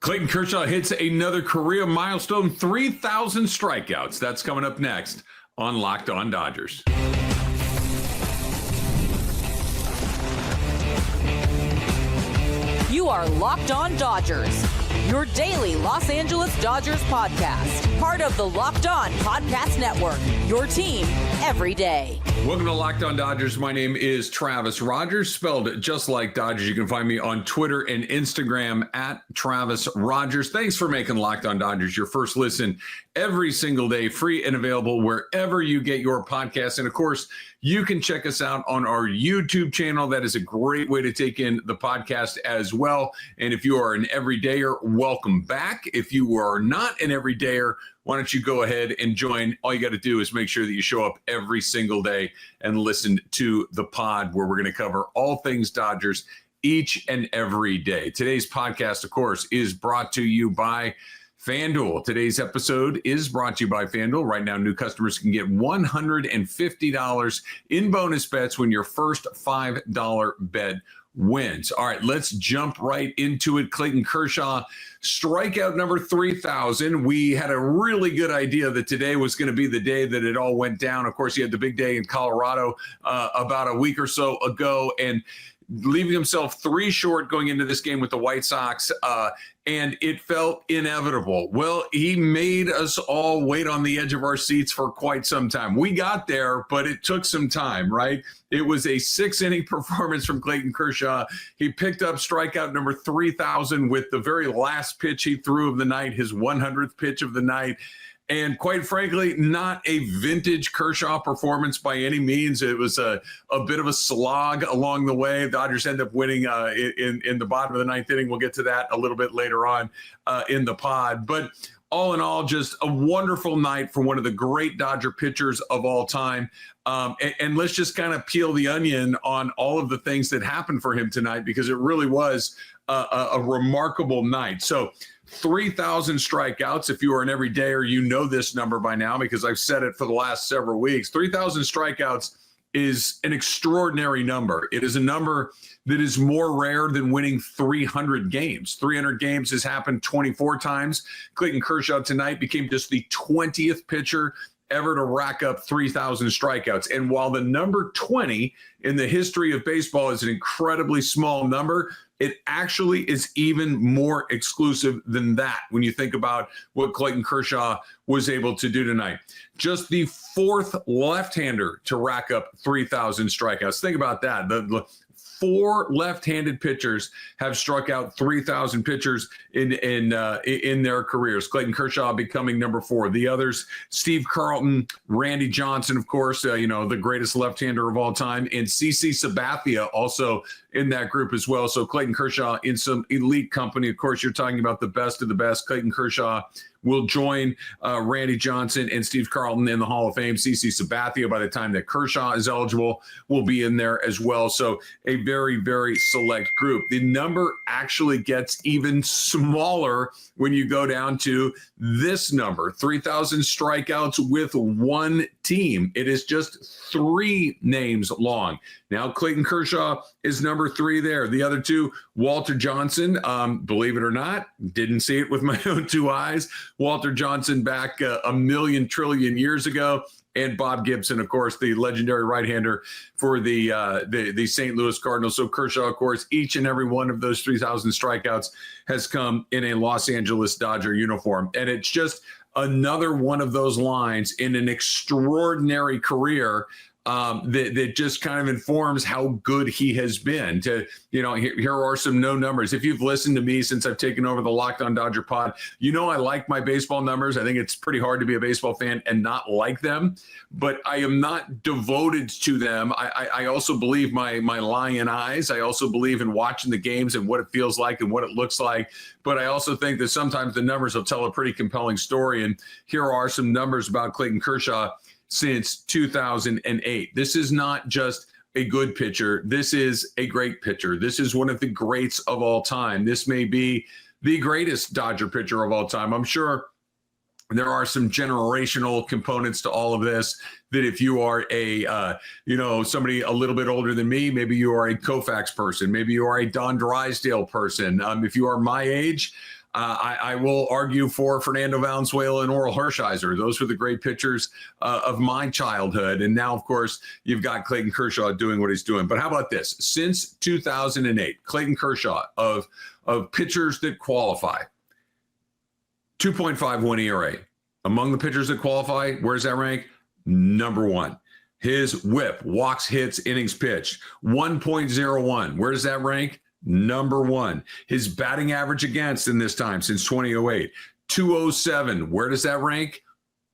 Clayton Kershaw hits another career milestone, 3,000 strikeouts. That's coming up next on Locked On Dodgers. You are Locked On Dodgers, your daily Los Angeles Dodgers podcast. Part of the Locked On Podcast Network, your team every day. Welcome to Locked On Dodgers. My name is Travis Rogers, spelled just like Dodgers. You can find me on Twitter and Instagram at Travis Rogers. Thanks for making Locked On Dodgers your first listen every single day, free and available wherever you get your podcasts. And of course, you can check us out on our YouTube channel. That is a great way to take in the podcast as well. And if you are an everydayer, welcome back. If you are not an everydayer, why don't you go ahead and join? All you got to do is make sure that you show up every single day and listen to the pod where we're going to cover all things Dodgers each and every day. Today's podcast, of course, is brought to you by FanDuel. Today's episode is brought to you by FanDuel. Right now, new customers can get $150 in bonus bets when your first $5 bet wins. All right, let's jump right into it. Clayton Kershaw, strikeout number 3,000. We had a really good idea that today was going to be the day that it all went down. Of course, he had the big day in Colorado about a week or so ago, and leaving himself 3 short going into this game with the White Sox, and it felt inevitable. Well, he made us all wait on the edge of our seats for quite some time. We got there, but it took some time, right? It was a 6-inning performance from Clayton Kershaw. He picked up strikeout number 3,000 with the very last pitch he threw of the night, his 100th pitch of the night. And quite frankly, not a vintage Kershaw performance by any means. It was a bit of a slog along the way. The Dodgers end up winning in the bottom of the 9th inning. We'll get to that a little bit later on in the pod. But all in all, just a wonderful night for one of the great Dodger pitchers of all time. And let's just kind of peel the onion on all of the things that happened for him tonight, because it really was a remarkable night. So 3,000 strikeouts. If you are an everydayer, you know this number by now because I've said it for the last several weeks. 3,000 strikeouts is an extraordinary number. It is a number that is more rare than winning 300 games. 300 games has happened 24 times. Clayton Kershaw tonight became just the 20th pitcher ever to rack up 3,000 strikeouts. And while the number 20 in the history of baseball is an incredibly small number, it actually is even more exclusive than that when you think about what Clayton Kershaw was able to do tonight. Just the 4th left-hander to rack up 3,000 strikeouts. Think about that. The 4 left-handed pitchers have struck out 3,000 pitchers in their careers. Clayton Kershaw becoming number 4. The others, Steve Carlton, Randy Johnson, of course, the greatest left-hander of all time, and CC Sabathia also in that group as well. So Clayton Kershaw in some elite company. Of course, you're talking about the best of the best. Clayton Kershaw will join Randy Johnson and Steve Carlton in the Hall of Fame. CC Sabathia, by the time that Kershaw is eligible, will be in there as well. So a very, very select group. The number actually gets even smaller when you go down to this number, 3,000 strikeouts with one team. It is just 3 names long. Now, Clayton Kershaw is number 3 there. The other 2, Walter Johnson, believe it or not, didn't see it with my own 2 eyes. Walter Johnson back a million trillion years ago. And Bob Gibson, of course, the legendary right-hander for the St. Louis Cardinals. So Kershaw, of course, each and every one of those 3,000 strikeouts has come in a Los Angeles Dodger uniform. And it's just another one of those lines in an extraordinary career that just kind of informs how good he has been. Here are some no numbers. If you've listened to me since I've taken over the Locked On Dodger pod, I like my baseball numbers. I think it's pretty hard to be a baseball fan and not like them, but I am not devoted to them. I also believe my lion eyes. I also believe in watching the games and what it feels like and what it looks like. But I also think that sometimes the numbers will tell a pretty compelling story. And here are some numbers about Clayton Kershaw since 2008. This is not just a good pitcher. This is a great pitcher. This is one of the greats of all time. This may be the greatest Dodger pitcher of all time. I'm sure there are some generational components to all of this, that if you are somebody a little bit older than me, maybe you are a Koufax person, maybe you are a Don Drysdale person. If you are my age, I will argue for Fernando Valenzuela and Oral Hershiser. Those were the great pitchers of my childhood. And now, of course, you've got Clayton Kershaw doing what he's doing. But how about this? Since 2008, Clayton Kershaw of pitchers that qualify, 2.51 ERA. Among the pitchers that qualify, where's that rank? Number one. His whip, walks, hits, innings pitched, 1.01. Where does that rank? Number one. His batting average against in this time since 2008, 207. Where does that rank?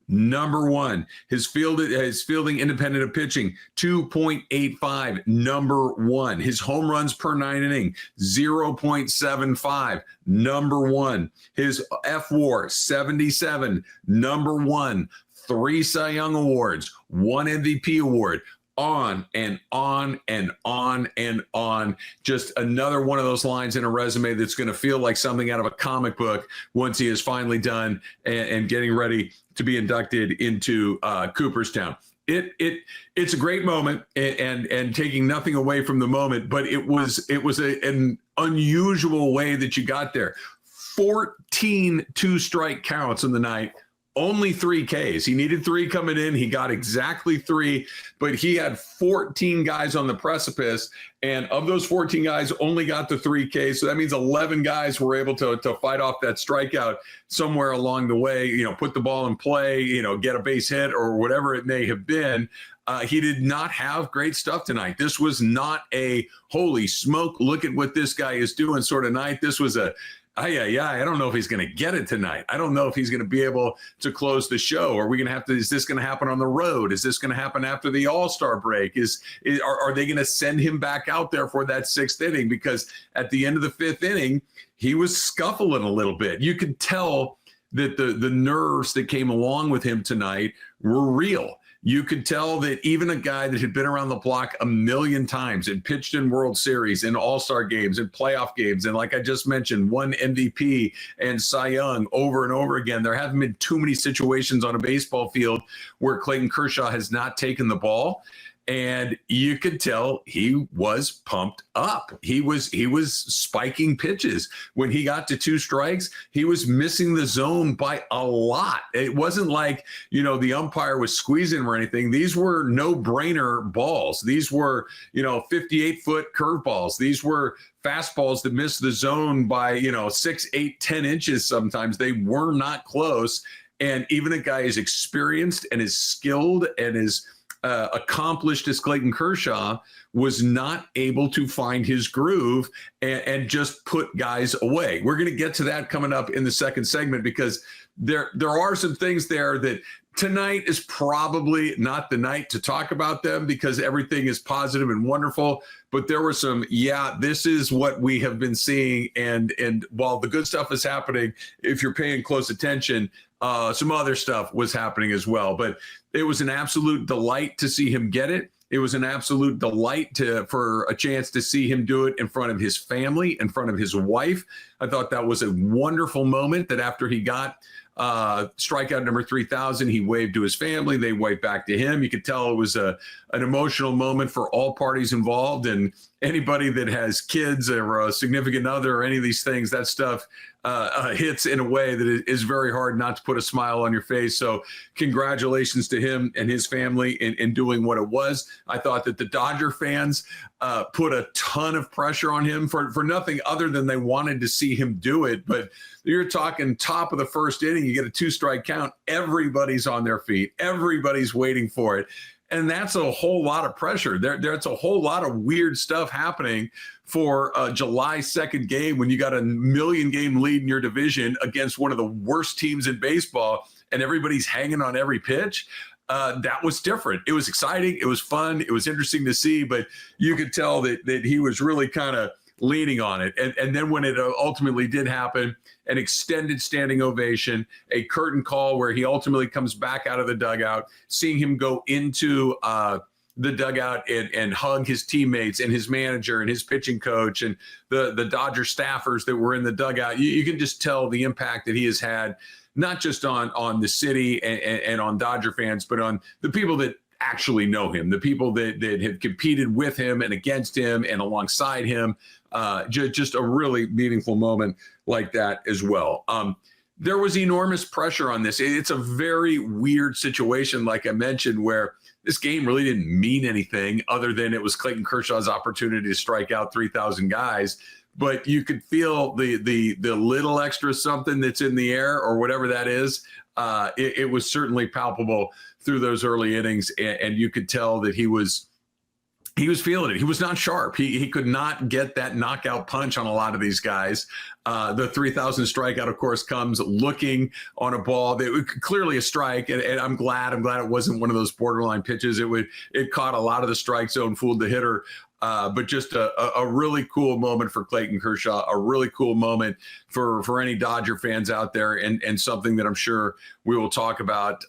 Number one. His fielding independent of pitching, 2.85. Number one. His home runs per 9 inning, 0.75. Number one. His FWAR, 77. Number one. 3 Cy Young awards, 1 MVP award, on and on and on and on. Just another one of those lines in a resume that's going to feel like something out of a comic book once he is finally done and getting ready to be inducted into Cooperstown. It's a great moment, and taking nothing away from the moment, but it was an unusual way that you got there. 14 2-strike counts in the night. Only 3 Ks. He needed 3 coming in. He got exactly 3, but he had 14 guys on the precipice. And of those 14 guys, only got the 3 Ks. So that means 11 guys were able to fight off that strikeout somewhere along the way, put the ball in play, get a base hit or whatever it may have been. He did not have great stuff tonight. This was not a holy smoke, look at what this guy is doing sort of night. This was I don't know if he's going to get it tonight. I don't know if he's going to be able to close the show. Are we going to have to, is this going to happen on the road? Is this going to happen after the All-Star break? Are they going to send him back out there for that 6th inning? Because at the end of the 5th inning, he was scuffling a little bit. You could tell that the nerves that came along with him tonight were real. You could tell that even a guy that had been around the block a million times and pitched in World Series, in All-Star games, and playoff games, and like I just mentioned, won MVP and Cy Young over and over again. There haven't been too many situations on a baseball field where Clayton Kershaw has not taken the ball. And you could tell he was pumped up. He was spiking pitches. When he got to 2 strikes, he was missing the zone by a lot. It wasn't like, the umpire was squeezing him or anything. These were no-brainer balls. These were, 58-foot curveballs. These were fastballs that missed the zone by, 6, 8, 10 inches sometimes. They were not close. And even a guy as experienced and as skilled and as accomplished as Clayton Kershaw was not able to find his groove and just put guys away. We're going to get to that coming up in the second segment, because there are some things there that tonight is probably not the night to talk about them, because everything is positive and wonderful. But there were some, this is what we have been seeing. And while the good stuff is happening, if you're paying close attention, some other stuff was happening as well. But it was an absolute delight to see him get it. It was an absolute delight for a chance to see him do it in front of his family, in front of his wife. I thought that was a wonderful moment, that after he got strikeout number 3,000, he waved to his family. They waved back to him. You could tell it was an emotional moment for all parties involved. And anybody that has kids or a significant other or any of these things, that stuff hits in a way that it is very hard not to put a smile on your face. So congratulations to him and his family in doing what it was. I thought that the Dodger fans put a ton of pressure on him for nothing other than they wanted to see him do it. But you're talking top of the 1st inning, you get a 2-strike count. Everybody's on their feet. Everybody's waiting for it. And that's a whole lot of pressure. There's a whole lot of weird stuff happening for a July 2nd game when you got a 1,000,000-game lead in your division against one of the worst teams in baseball, and everybody's hanging on every pitch. That was different. It was exciting. It was fun. It was interesting to see, but you could tell that he was really kind of leaning on it. And then when it ultimately did happen, an extended standing ovation, a curtain call where he ultimately comes back out of the dugout, seeing him go into the dugout and hug his teammates and his manager and his pitching coach and the Dodger staffers that were in the dugout. You can just tell the impact that he has had, not just on the city and on Dodger fans, but on the people that actually know him, the people that have competed with him and against him and alongside him. Just a really meaningful moment like that as well. There was enormous pressure on this. It's a very weird situation, like I mentioned, where this game really didn't mean anything other than it was Clayton Kershaw's opportunity to strike out 3,000 guys. But you could feel the little extra something that's in the air or whatever that is. It was certainly palpable through those early innings, and you could tell that he was feeling it. He was not sharp. He could not get that knockout punch on a lot of these guys. The 3,000 strikeout, of course, comes looking on a ball that was clearly a strike, and I'm glad it wasn't one of those borderline pitches. It caught a lot of the strike zone, fooled the hitter. But just a really cool moment for Clayton Kershaw, a really cool moment for any Dodger fans out there, and something that I'm sure we will talk about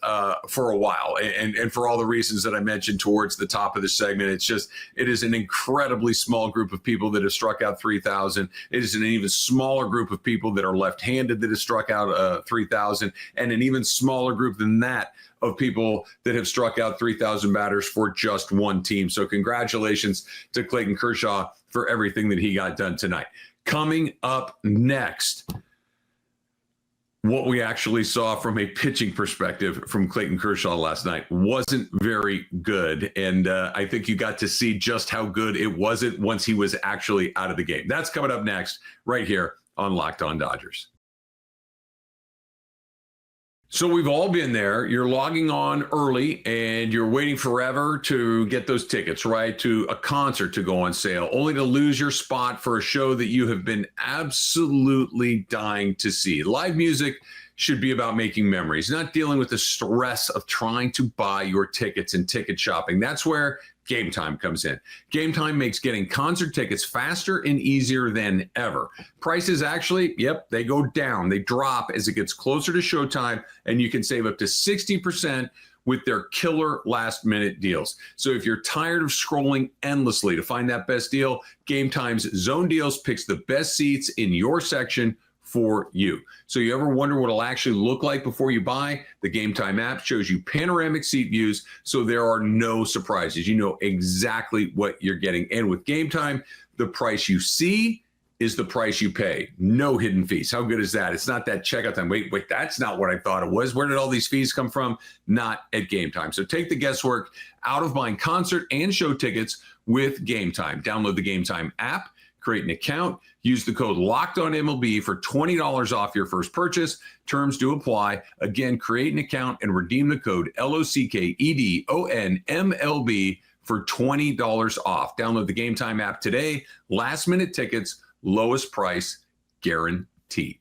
for a while. And for all the reasons that I mentioned towards the top of the segment, it is an incredibly small group of people that have struck out 3,000. It is an even smaller group of people that are left-handed that have struck out 3,000, and an even smaller group than that of people that have struck out 3,000 batters for just one team. So congratulations to Clayton Kershaw for everything that he got done tonight. Coming up next, what we actually saw from a pitching perspective from Clayton Kershaw last night wasn't very good. And I think you got to see just how good it wasn't once he was actually out of the game. That's coming up next right here on Locked On Dodgers. So we've all been there. You're logging on early and you're waiting forever to get those tickets, right? To a concert to go on sale, only to lose your spot for a show that you have been absolutely dying to see. Live music should be about making memories, not dealing with the stress of trying to buy your tickets and ticket shopping. That's where Game Time comes in. Game Time makes getting concert tickets faster and easier than ever. Prices actually, they go down. They drop as it gets closer to showtime, and you can save up to 60% with their killer last-minute deals. So if you're tired of scrolling endlessly to find that best deal, Game Time's Zone Deals picks the best seats in your section for you. So you ever wonder what it'll actually look like before you buy? The Game Time app shows you panoramic seat views, so there are no surprises. You know exactly what you're getting. And with Game Time, the price you see is the price you pay. No hidden fees. How good is that? It's not that checkout time. Wait, that's not what I thought it was. Where did all these fees come from? Not at Game Time. So take the guesswork out of buying concert and show tickets with Game Time. Download the Game Time app, create an account, use the code LOCKEDONMLB for $20 off your first purchase. Terms do apply. Again, create an account and redeem the code LOCKEDONMLB for $20 off. Download the Game Time app today. Last minute tickets, lowest price guaranteed.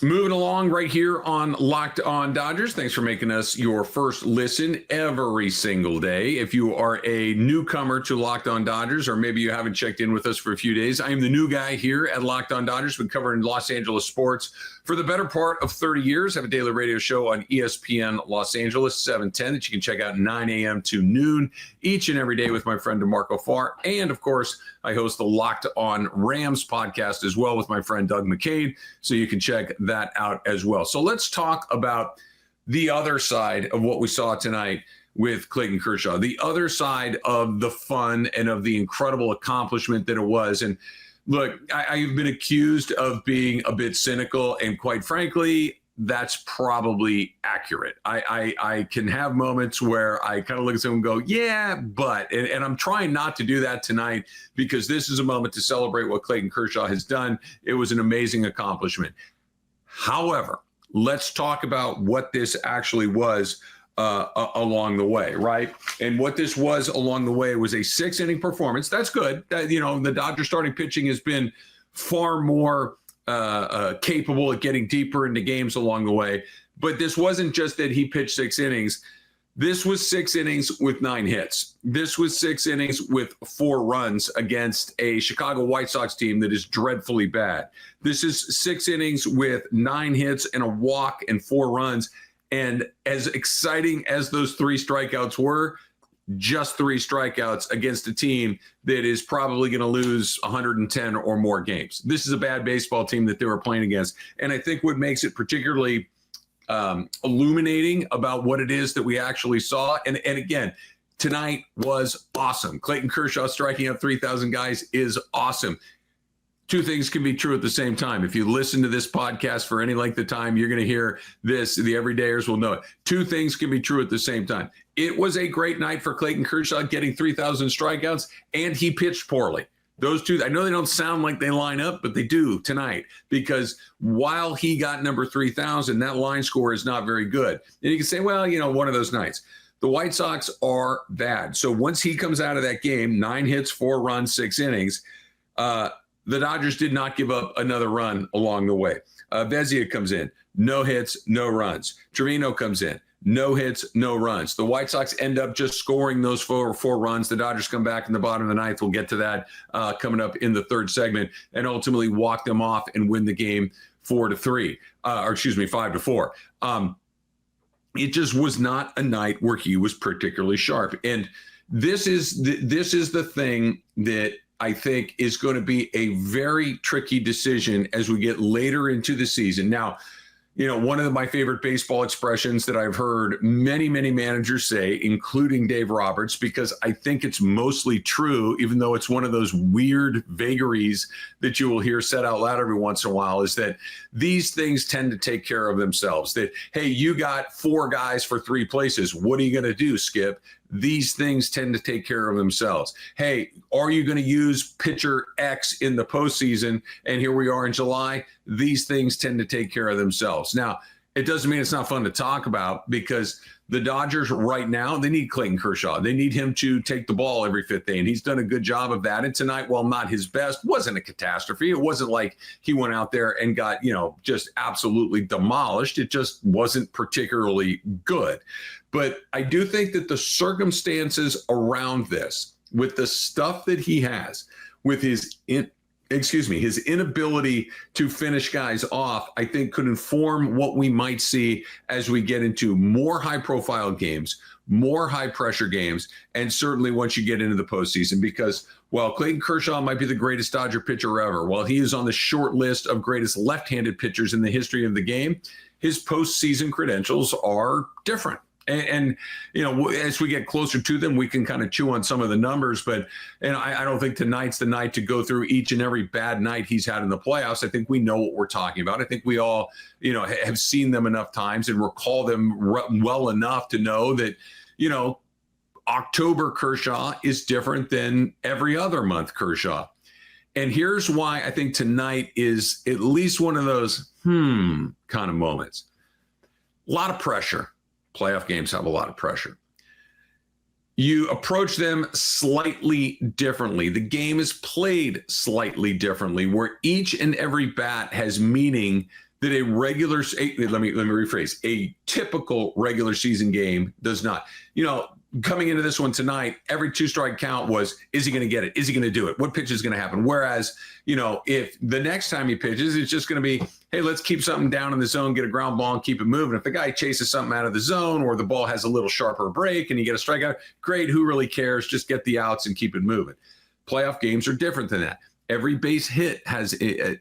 Moving along right here on Locked On Dodgers. Thanks for making us your first listen every single day. If you are a newcomer to Locked On Dodgers, or maybe you haven't checked in with us for a few days, I am the new guy here at Locked On Dodgers. Been covering Los Angeles sports for the better part of 30 years. I have a daily radio show on ESPN Los Angeles, 710, that you can check out 9 a.m. to noon each and every day with my friend DeMarco Farr. And, of course, I host the Locked On Rams podcast as well with my friend Doug McCade, so you can check that out as well. So let's talk about the other side of what we saw tonight with Clayton Kershaw, the other side of the fun and of the incredible accomplishment that it was. And look, I've been accused of being a bit cynical, and quite frankly, that's probably accurate. I can have moments where I kind of look at someone and go, yeah, but, and I'm trying not to do that tonight, because this is a moment to celebrate what Clayton Kershaw has done. It was an amazing accomplishment. However, let's talk about what this actually was along the way, right? And what this was along the way was a 6-inning performance. That's good. The Dodgers starting pitching has been far more capable at getting deeper into games along the way. But this wasn't just that he pitched 6 innings. This was 6 innings with 9 hits. This was 6 innings with 4 runs against a Chicago White Sox team that is dreadfully bad. This is 6 innings with 9 hits and a walk and 4 runs. And as exciting as those 3 strikeouts were, just 3 strikeouts against a team that is probably going to lose 110 or more games. This is a bad baseball team that they were playing against. And I think what makes it particularly illuminating about what it is that we actually saw. And again, tonight was awesome. Clayton Kershaw striking out 3,000 guys is awesome. Two things can be true at the same time. If you listen to this podcast for any length of time, you're going to hear this. The everydayers will know it. Two things can be true at the same time. It was a great night for Clayton Kershaw getting 3,000 strikeouts, and he pitched poorly. Those two, I know they don't sound like they line up, but they do tonight, because while he got number 3,000, that line score is not very good. And you can say, well, one of those nights. The White Sox are bad. So once he comes out of that game, 9 hits, 4 runs, 6 innings, the Dodgers did not give up another run along the way. Vezina comes in, no hits, no runs. Trevino comes in, no hits, no runs. The White Sox end up just scoring those four runs. The Dodgers come back in the bottom of the ninth. We'll get to that coming up in the third segment, and ultimately walk them off and win the game 4-3, 5-4. It just was not a night where he was particularly sharp. And this is the thing that I think is going to be a very tricky decision as we get later into the season. Now, one of my favorite baseball expressions that I've heard many, many managers say, including Dave Roberts, because I think it's mostly true, even though it's one of those weird vagaries that you will hear said out loud every once in a while, is that these things tend to take care of themselves. That, hey, you got 4 guys for 3 places. What are you going to do, Skip? These things tend to take care of themselves. Hey, are you going to use pitcher X in the postseason? And here we are in July. These things tend to take care of themselves. Now, it doesn't mean it's not fun to talk about, because the Dodgers right now, they need Clayton Kershaw. They need him to take the ball every 5th day, and he's done a good job of that. And tonight, while not his best, wasn't a catastrophe. It wasn't like he went out there and got, just absolutely demolished. It just wasn't particularly good. But I do think that the circumstances around this, with the stuff that he has, with his inability to finish guys off, I think could inform what we might see as we get into more high-profile games, more high-pressure games, and certainly once you get into the postseason. Because while Clayton Kershaw might be the greatest Dodger pitcher ever, while he is on the short list of greatest left-handed pitchers in the history of the game, his postseason credentials are different. And as we get closer to them, we can kind of chew on some of the numbers. But I don't think tonight's the night to go through each and every bad night he's had in the playoffs. I think we know what we're talking about. I think we all, have seen them enough times and recall them well enough to know that, October Kershaw is different than every other month Kershaw. And here's why I think tonight is at least one of those kind of moments. A lot of pressure. Playoff games have a lot of pressure. You approach them slightly differently. The game is played slightly differently, where each and every bat has meaning that let me rephrase, a typical regular season game does not. Coming into this one tonight, every 2-strike count was, is he going to get it? Is he going to do it? What pitch is going to happen? Whereas, if the next time he pitches, it's just going to be, hey, let's keep something down in the zone, get a ground ball and keep it moving. If the guy chases something out of the zone, or the ball has a little sharper break and you get a strikeout, great. Who really cares? Just get the outs and keep it moving. Playoff games are different than that. Every base hit has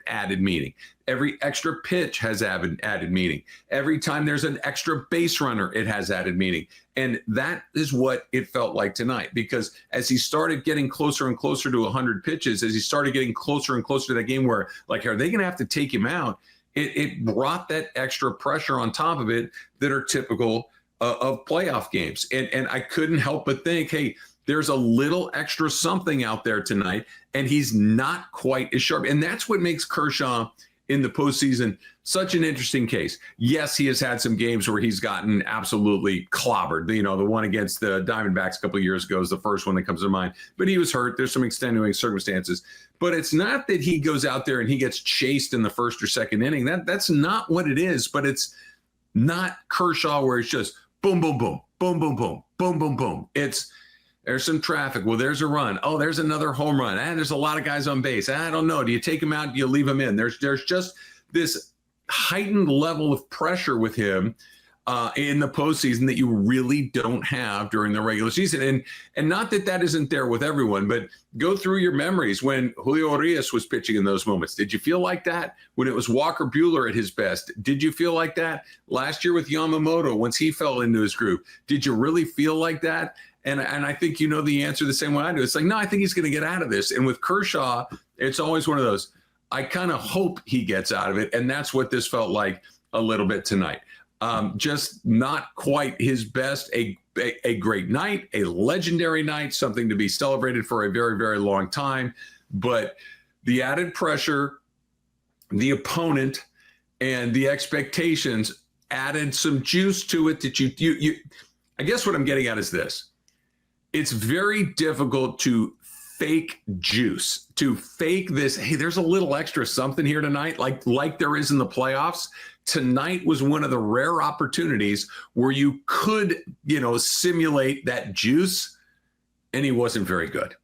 added meaning. Every extra pitch has added meaning. Every time there's an extra base runner, it has added meaning. And that is what it felt like tonight, because as he started getting closer and closer to 100 pitches, as he started getting closer and closer to that game where, like, are they going to have to take him out? It brought that extra pressure on top of it that are typical of playoff games. And I couldn't help but think, hey, there's a little extra something out there tonight, and he's not quite as sharp. And that's what makes Kershaw in the postseason such an interesting case. Yes, he has had some games where he's gotten absolutely clobbered. The one against the Diamondbacks a couple of years ago is the first one that comes to mind. But he was hurt. There's some extenuating circumstances. But it's not that he goes out there and he gets chased in the first or second inning. That's not what it is. But it's not Kershaw where it's just boom, boom, boom, boom, boom, boom, boom, boom, boom. There's some traffic. Well, there's a run. Oh, there's another home run. There's a lot of guys on base. I don't know. Do you take him out? Do you leave him in? There's just this heightened level of pressure with him in the postseason that you really don't have during the regular season. And not that that isn't there with everyone, but go through your memories when Julio Urias was pitching in those moments. Did you feel like that when it was Walker Buehler at his best? Did you feel like that last year with Yamamoto once he fell into his groove? Did you really feel like that? And I think you know the answer the same way I do. It's like, no, I think he's going to get out of this. And with Kershaw, it's always one of those, I kind of hope he gets out of it. And that's what this felt like a little bit tonight. Just not quite his best, a great night, a legendary night, something to be celebrated for a very, very long time. But the added pressure, the opponent, and the expectations added some juice to it that you I guess what I'm getting at is this. It's very difficult to fake juice, to fake this, hey, there's a little extra something here tonight, like there is in the playoffs. Tonight was one of the rare opportunities where you could, simulate that juice, and he wasn't very good.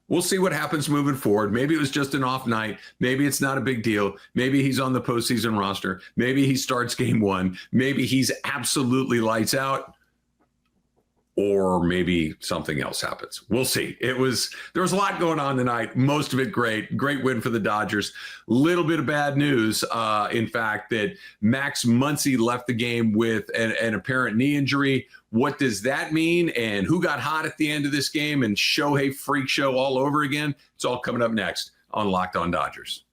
We'll see what happens moving forward. Maybe it was just an off night. Maybe it's not a big deal. Maybe he's on the postseason roster. Maybe he starts game one. Maybe he's absolutely lights out. Or maybe something else happens. We'll see. There was a lot going on tonight. Most of it great win for the Dodgers. Little bit of bad news, in fact, that Max Muncy left the game with an apparent knee injury. What does that mean? And who got hot at the end of this game? And Shohei freak show all over again? It's all coming up next on Locked On Dodgers.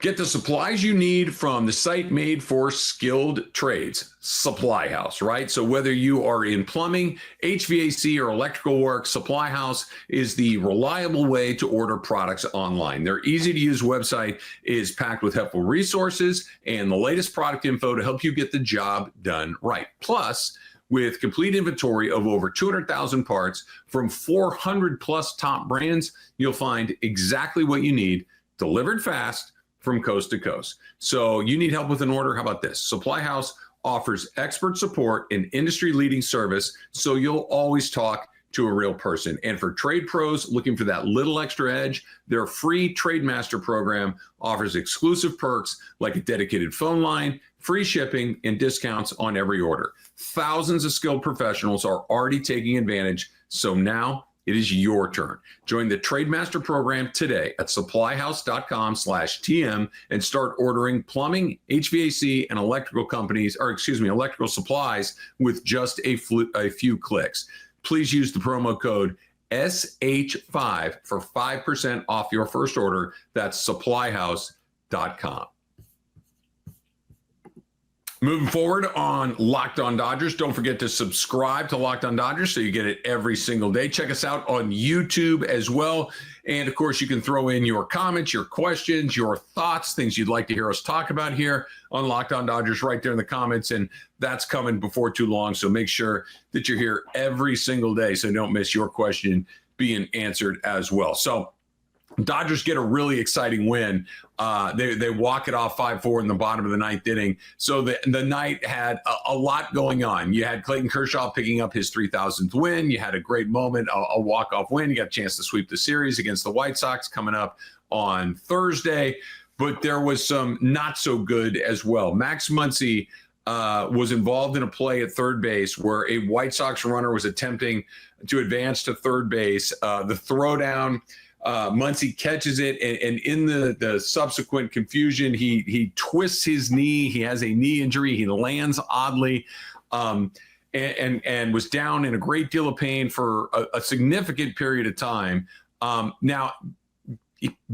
Get the supplies you need from the site made for skilled trades, Supply House, right? So whether you are in plumbing, HVAC, or electrical work, Supply House is the reliable way to order products online. Their easy-to-use website is packed with helpful resources and the latest product info to help you get the job done right. Plus, with complete inventory of over 200,000 parts from 400 plus top brands, you'll find exactly what you need, delivered fast, from coast to coast. So you need help with an order? How about this? Supply House offers expert support and industry-leading service, so you'll always talk to a real person. And for trade pros looking for that little extra edge, their free Trade Master program offers exclusive perks like a dedicated phone line, free shipping, and discounts on every order. Thousands of skilled professionals are already taking advantage, so now it is your turn. Join the Trade Master program today at supplyhouse.com/TM and start ordering plumbing, HVAC, and electrical supplies with just a few clicks. Please use the promo code SH5 for 5% off your first order. That's supplyhouse.com. Moving forward on Locked On Dodgers, don't forget to subscribe to Locked On Dodgers so you get it every single day. Check us out on YouTube as well. And, of course, you can throw in your comments, your questions, your thoughts, things you'd like to hear us talk about here on Locked On Dodgers right there in the comments. And that's coming before too long. So make sure that you're here every single day so don't miss your question being answered as well. So Dodgers get a really exciting win. They walk it off 5-4 in the bottom of the ninth inning. So the night had a lot going on. You had Clayton Kershaw picking up his 3,000th win. You had a great moment, a walk-off win. You got a chance to sweep the series against the White Sox coming up on Thursday. But there was some not so good as well. Max Muncy was involved in a play at third base where a White Sox runner was attempting to advance to third base. The throwdown, Muncy catches it, and in the subsequent confusion, he twists his knee. He has a knee injury. He lands oddly, and was down in a great deal of pain for a significant period of time. Now,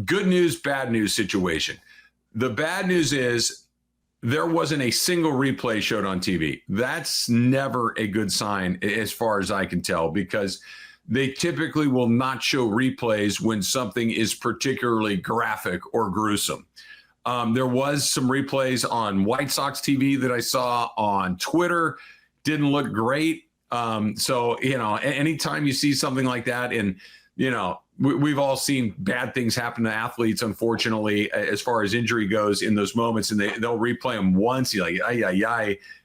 good news, bad news situation. The bad news is there wasn't a single replay showed on TV. That's never a good sign as far as I can tell, because they typically will not show replays when something is particularly graphic or gruesome. There was some replays on White Sox TV that I saw on Twitter. Didn't look great. So, anytime you see something like that, and, we've all seen bad things happen to athletes, unfortunately, as far as injury goes in those moments, and they'll replay them once, you're like,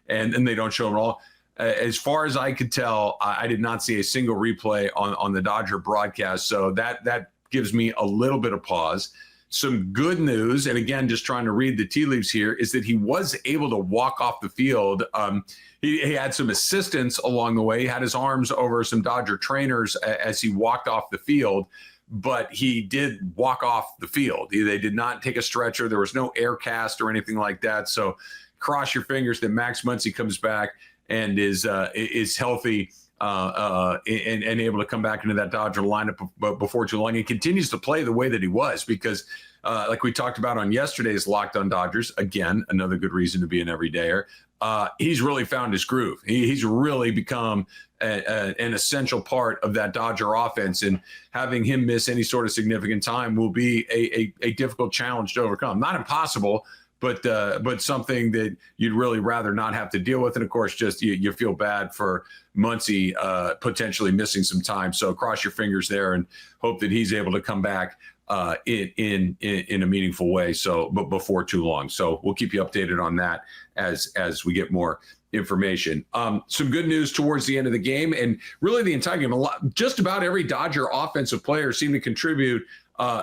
and then they don't show them at all. As far as I could tell, I did not see a single replay on the Dodger broadcast. So that gives me a little bit of pause. Some good news, and again, just trying to read the tea leaves here, is that he was able to walk off the field. He had some assistance along the way. He had his arms over some Dodger trainers as he walked off the field, but he did walk off the field. They did not take a stretcher. There was no air cast or anything like that. So cross your fingers that Max Muncy comes back and is healthy and able to come back into that Dodger lineup before too long. He continues to play the way that he was because, like we talked about on yesterday's Locked on Dodgers, again, another good reason to be an everydayer. He's really found his groove. He's really become an essential part of that Dodger offense, and having him miss any sort of significant time will be a difficult challenge to overcome. Not impossible, but something that you'd really rather not have to deal with. And of course, just you feel bad for Muncy potentially missing some time. So cross your fingers there and hope that he's able to come back in a meaningful way. So, but before too long. So we'll keep you updated on that as we get more information. Some good news towards the end of the game, and really the entire game. Just about every Dodger offensive player seemed to contribute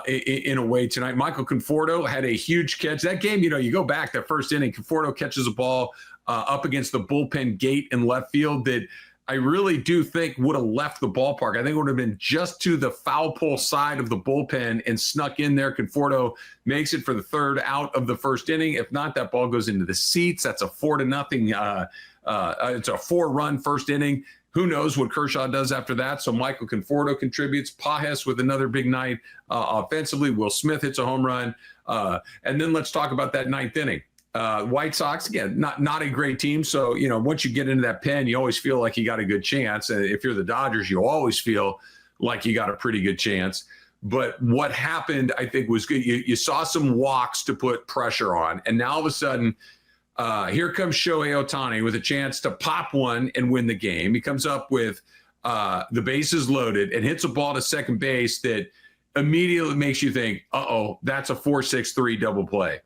in a way tonight. Michael Conforto had a huge catch. That game, you go back that first inning, Conforto catches a ball up against the bullpen gate in left field that I really do think would have left the ballpark. I think it would have been just to the foul pole side of the bullpen and snuck in there. Conforto makes it for the third out of the first inning. If not, that ball goes into the seats. That's a 4-0. It's a 4-run first inning. Who knows what Kershaw does after that? So Michael Conforto contributes. Pages with another big night offensively. Will Smith hits a home run. And then let's talk about that ninth inning. White Sox, again, not a great team. So, once you get into that pen, you always feel like you got a good chance. And if you're the Dodgers, you always feel like you got a pretty good chance. But what happened, I think, was good. You saw some walks to put pressure on. And now all of a sudden, here comes Shohei Ohtani with a chance to pop one and win the game. He comes up with the bases loaded and hits a ball to second base that immediately makes you think, uh-oh, that's a 4-6-3 double play.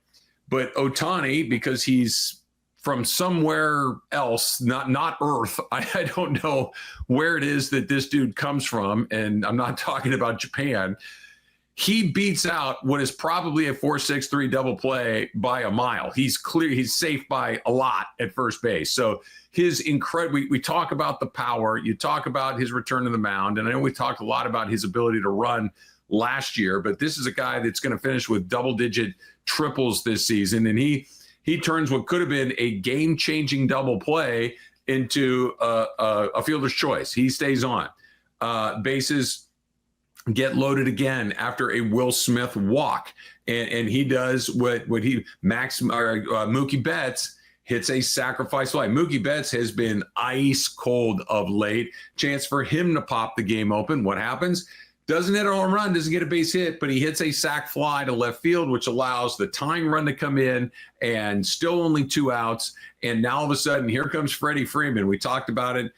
But Ohtani, because he's from somewhere else, not Earth, I don't know where it is that this dude comes from, and I'm not talking about Japan. He beats out what is probably a 4-6-3 double play by a mile. He's safe by a lot at first base. So his incredible, we talk about the power, you talk about his return to the mound, and I know we talked a lot about his ability to run last year, but this is a guy that's going to finish with double-digit triples this season, and he turns what could have been a game-changing double play into a fielder's choice. He stays on. Bases get loaded again after a Will Smith walk, and he does what Mookie Betts hits a sacrifice fly. Mookie Betts has been ice cold of late. Chance for him to pop the game open. What happens? Doesn't hit a home run, doesn't get a base hit, but he hits a sac fly to left field, which allows the tying run to come in, and still only 2 outs. And now all of a sudden, here comes Freddie Freeman. We talked about it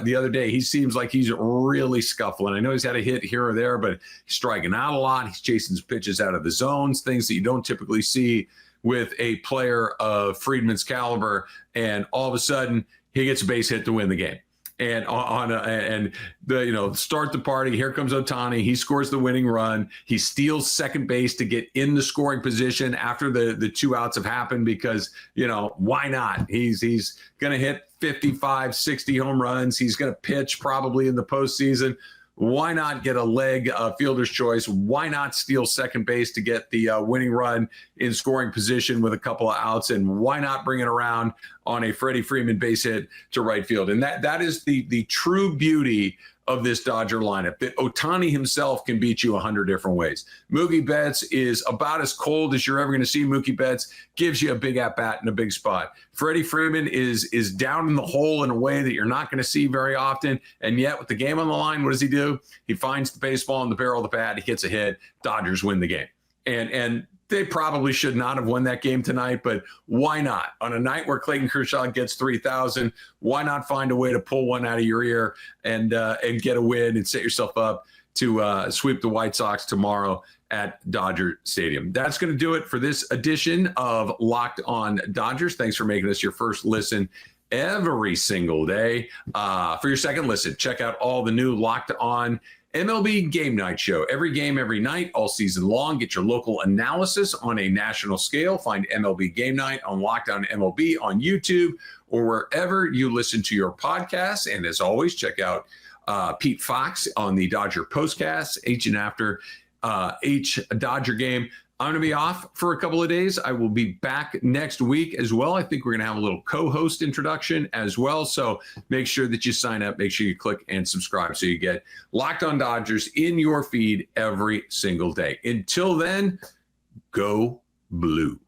the other day. He seems like he's really scuffling. I know he's had a hit here or there, but he's striking out a lot. He's chasing pitches out of the zones, things that you don't typically see with a player of Freeman's caliber. And all of a sudden, he gets a base hit to win the game. And start the party. Here comes Ohtani. He scores the winning run. He steals second base to get in the scoring position after the 2 outs have happened because, why not? He's going to hit 55, 60 home runs. He's going to pitch probably in the postseason. Why not get a leg fielder's choice? Why not steal second base to get the winning run in scoring position with a couple of outs? And why not bring it around on a Freddie Freeman base hit to right field? And that is the true beauty of this Dodger lineup, that Ohtani himself can beat you 100 different ways. Mookie Betts is about as cold as you're ever going to see. Mookie Betts gives you a big at-bat in a big spot. Freddie Freeman is down in the hole in a way that you're not going to see very often, and yet with the game on the line, what does he do? He finds the baseball in the barrel of the bat, he hits a hit, Dodgers win the game. And they probably should not have won that game tonight, but why not? On a night where Clayton Kershaw gets 3,000, why not find a way to pull one out of your ear and get a win and set yourself up to sweep the White Sox tomorrow at Dodger Stadium? That's going to do it for this edition of Locked on Dodgers. Thanks for making us your first listen every single day. For your second listen, check out all the new Locked on MLB Game Night Show. Every game, every night, all season long. Get your local analysis on a national scale. Find MLB Game Night on Locked On MLB on YouTube or wherever you listen to your podcasts. And as always, check out Pete Fox on the Dodger Postcast, each and after each Dodger game. I'm going to be off for a couple of days. I will be back next week as well. I think we're going to have a little co-host introduction as well. So make sure that you sign up. Make sure you click and subscribe so you get Locked On Dodgers in your feed every single day. Until then, go blue.